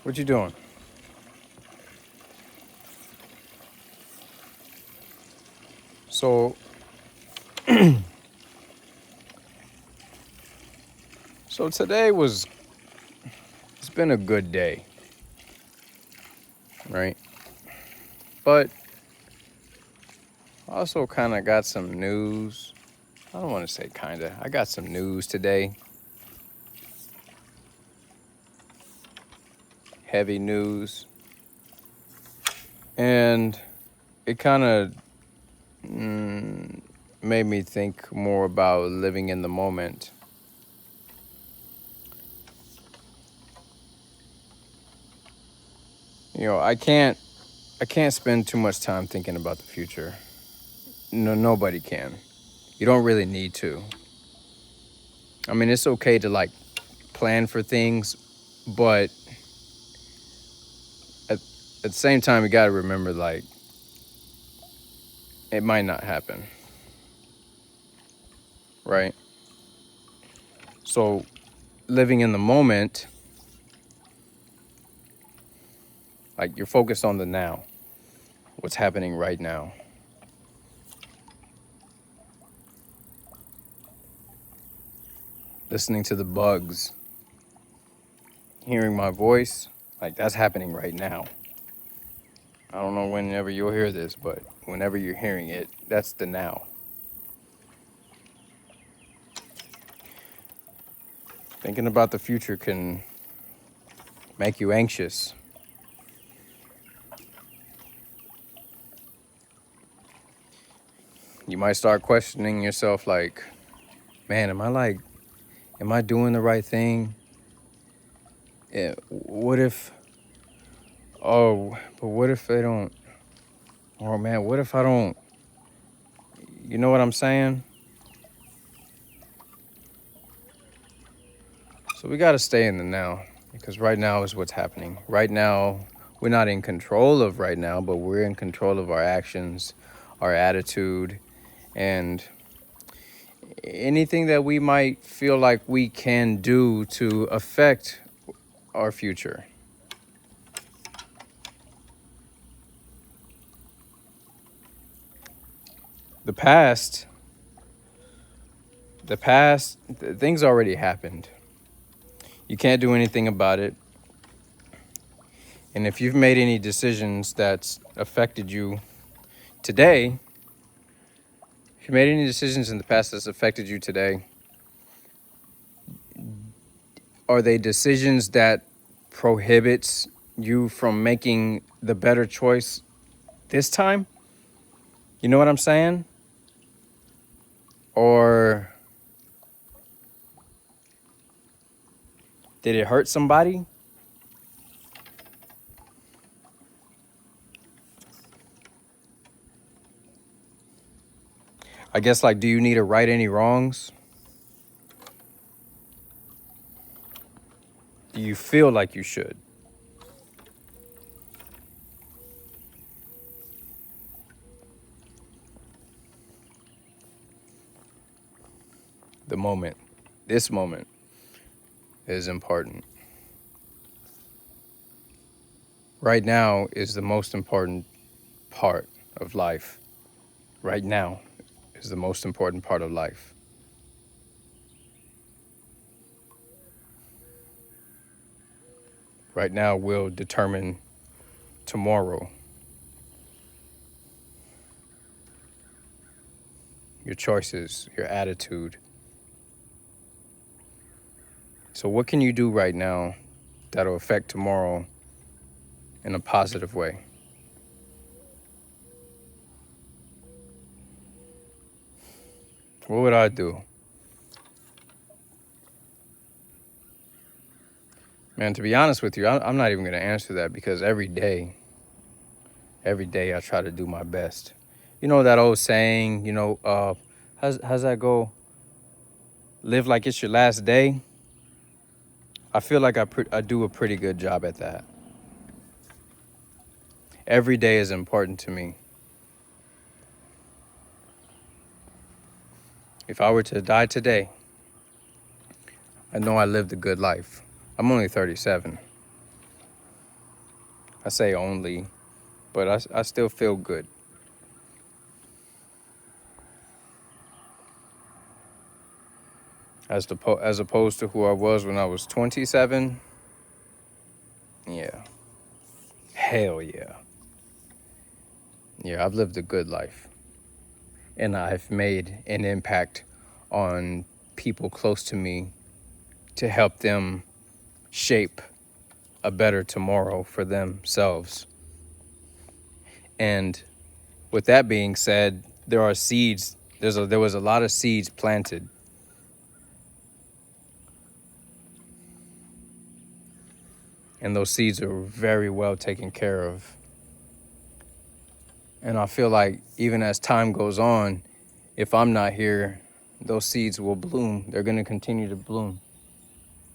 What you doing? So, so today it's been a good day, right? But I also kind of got some news. I don't want to say kind of. I got some news today. Heavy news. And it kind of made me think more about living in the moment. I can't spend too much time thinking about the future. No, nobody can. You don't really need to. I mean, it's okay to plan for things, but at the same time, you got to remember it might not happen, right? So living in the moment, you're focused on the now, what's happening right now. Listening to the bugs, hearing my voice, that's happening right now. I don't know whenever you'll hear this, but whenever you're hearing it, that's the now. Thinking about the future can make you anxious. You might start questioning yourself man, am I doing the right thing? What if, but what if they don't, oh man, what if I don't, you know what I'm saying? So we got to stay in the now, because right now is what's happening. Right now, we're not in control of right now, but we're in control of our actions, our attitude, and anything that we might feel like we can do to affect our future. The past, things already happened. You can't do anything about it. And if you've made any decisions that's affected you today, if you made any decisions in the past that's affected you today, are they decisions that prohibits you from making the better choice this time? You know what I'm saying? Or did it hurt somebody? I guess do you need to right any wrongs? Do you feel like you should? The moment, this moment is important. Right now is the most important part of life. Right now is the most important part of life. Right now will determine tomorrow. Your choices, your attitude. So what can you do right now that'll affect tomorrow in a positive way? What would I do? Man, to be honest with you, I'm not even going to answer that, because every day I try to do my best. You know that old saying, how's that go? Live like it's your last day. I feel like I do a pretty good job at that. Every day is important to me. If I were to die today, I know I lived a good life. I'm only 37. I say only, but I still feel good. As opposed to who I was when I was 27. Yeah. Hell yeah. Yeah, I've lived a good life. And I've made an impact on people close to me to help them shape a better tomorrow for themselves. And with that being said, there are seeds. There was a lot of seeds planted, and those seeds are very well taken care of. And I feel like even as time goes on, if I'm not here, those seeds will bloom. They're going to continue to bloom.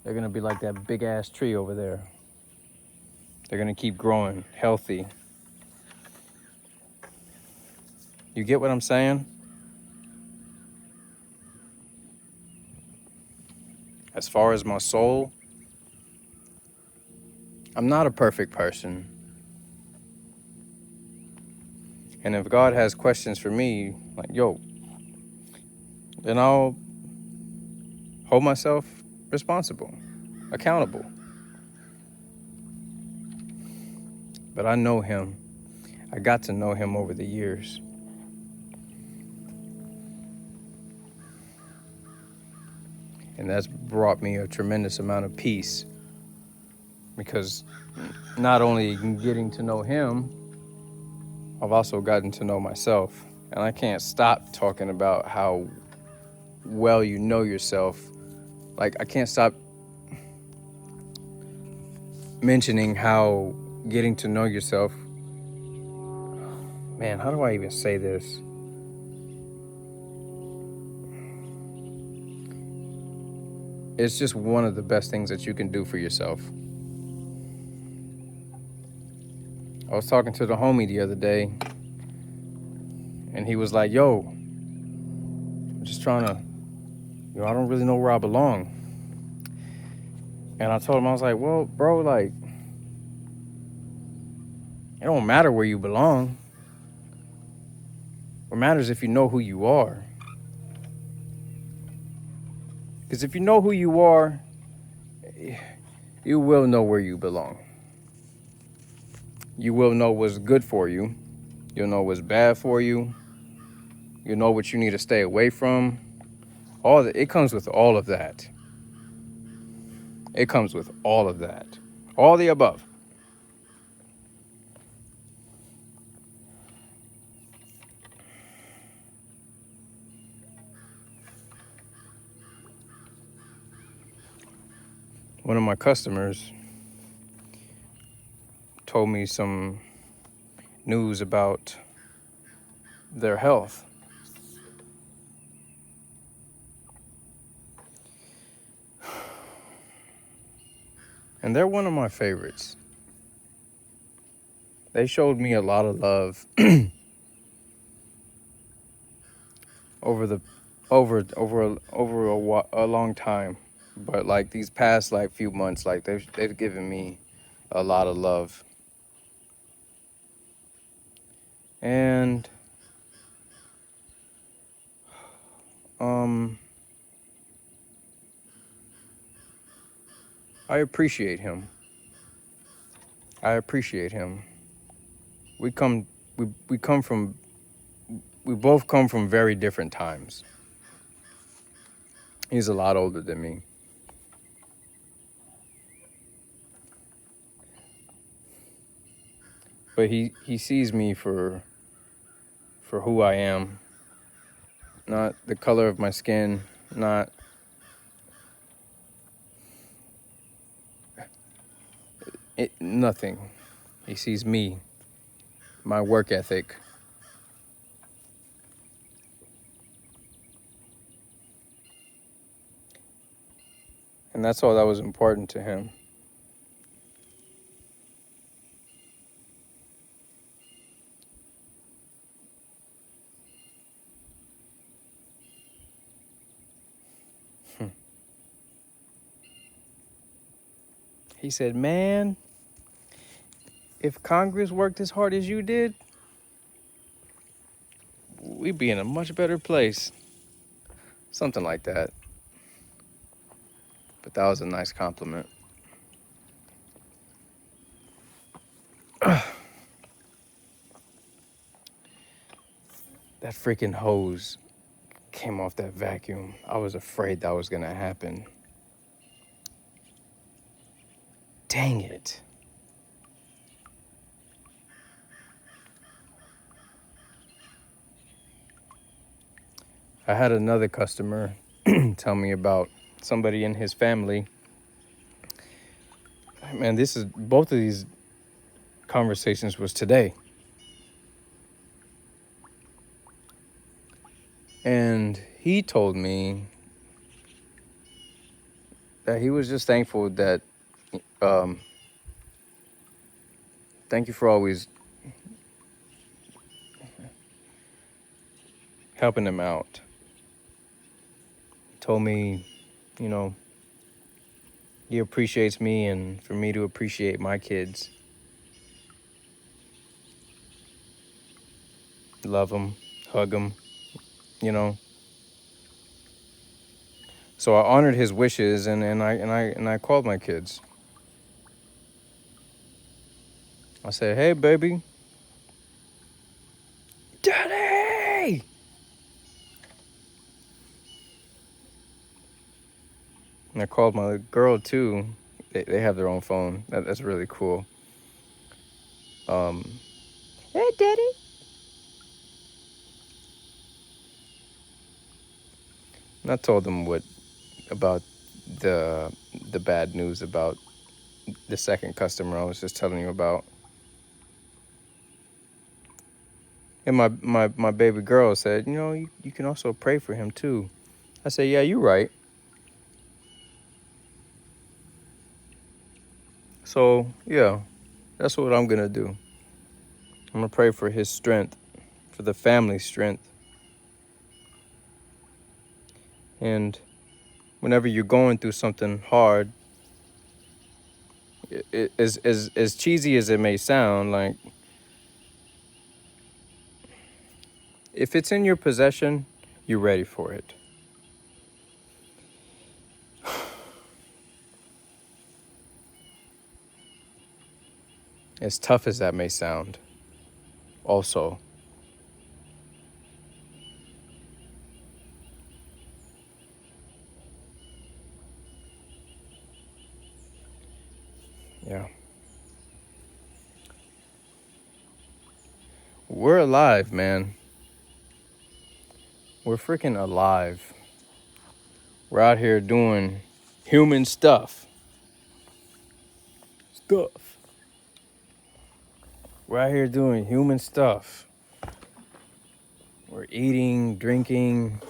They're going to be like that big ass tree over there. They're going to keep growing healthy. You get what I'm saying? As far as my soul, I'm not a perfect person. And if God has questions for me, like, yo, then I'll hold myself responsible, accountable. But I know him. I got to know him over the years. And that's brought me a tremendous amount of peace, because not only getting to know him, I've also gotten to know myself. And I can't stop talking about how well you know yourself. Like, I can't stop mentioning how getting to know yourself, man, how do I even say this? It's just one of the best things that you can do for yourself. I was talking to the homie the other day, and he was like, yo, I'm just trying to, I don't really know where I belong. And I told him, I was like, well, bro, like, it don't matter where you belong. What matters is if you know who you are. Because if you know who you are, you will know where you belong. You will know what's good for you. You'll know what's bad for you. You'll know what you need to stay away from. It comes with all of that. It comes with all of that. All the above. One of my customers told me some news about their health. And they're one of my favorites. They showed me a lot of love over the a long time. But like these past like few months, like they've given me a lot of love. And I appreciate him. I appreciate him. We come we come from we both come from very different times. He's a lot older than me. But he sees me for who I am. Not the color of my skin, not nothing. He sees me, my work ethic. And that's all that was important to him. He said, man, if Congress worked as hard as you did, we'd be in a much better place. Something like that. But that was a nice compliment. That freaking hose came off that vacuum. I was afraid that was gonna happen. Dang it. I had another customer tell me about somebody in his family. Man, both of these conversations was today. And he told me that he was just thankful that, um, thank you for always helping him out. He told me, you know, he appreciates me and for me to appreciate my kids. Love them, hug them, you know. So I honored his wishes and I called my kids. I said, "Hey, baby." Daddy! And I called my girl too. They have their own phone. That's really cool. Hey, Daddy. And I told them about the bad news about the second customer I was just telling you about. And my baby girl said, you can also pray for him too. I said, yeah, you're right. So, yeah, that's what I'm going to do. I'm going to pray for his strength, for the family's strength. And whenever you're going through something hard, as cheesy as it may sound, like, if it's in your possession, you're ready for it. As tough as that may sound, also. Yeah. We're alive, man. We're freaking alive. We're out here doing human stuff. We're out here doing human stuff. We're eating, drinking,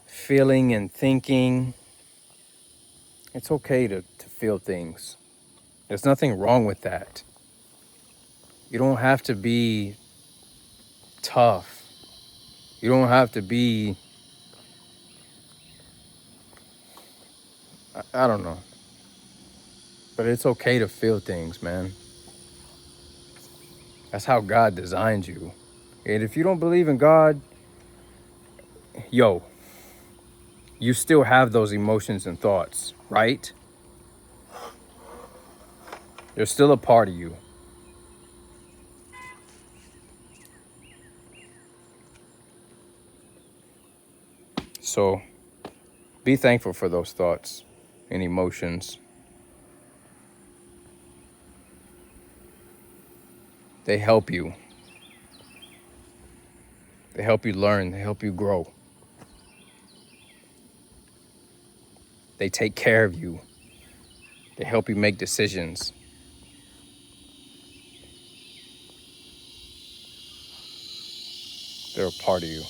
feeling, and thinking. It's okay to feel things. There's nothing wrong with that. You don't have to be tough. You don't have to be, I don't know. But it's okay to feel things, man. That's how God designed you. And if you don't believe in God, yo, you still have those emotions and thoughts, right? They're still a part of you. So be thankful for those thoughts and emotions. They help you. They help you learn. They help you grow. They take care of you. They help you make decisions. They're a part of you.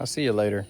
I'll see you later.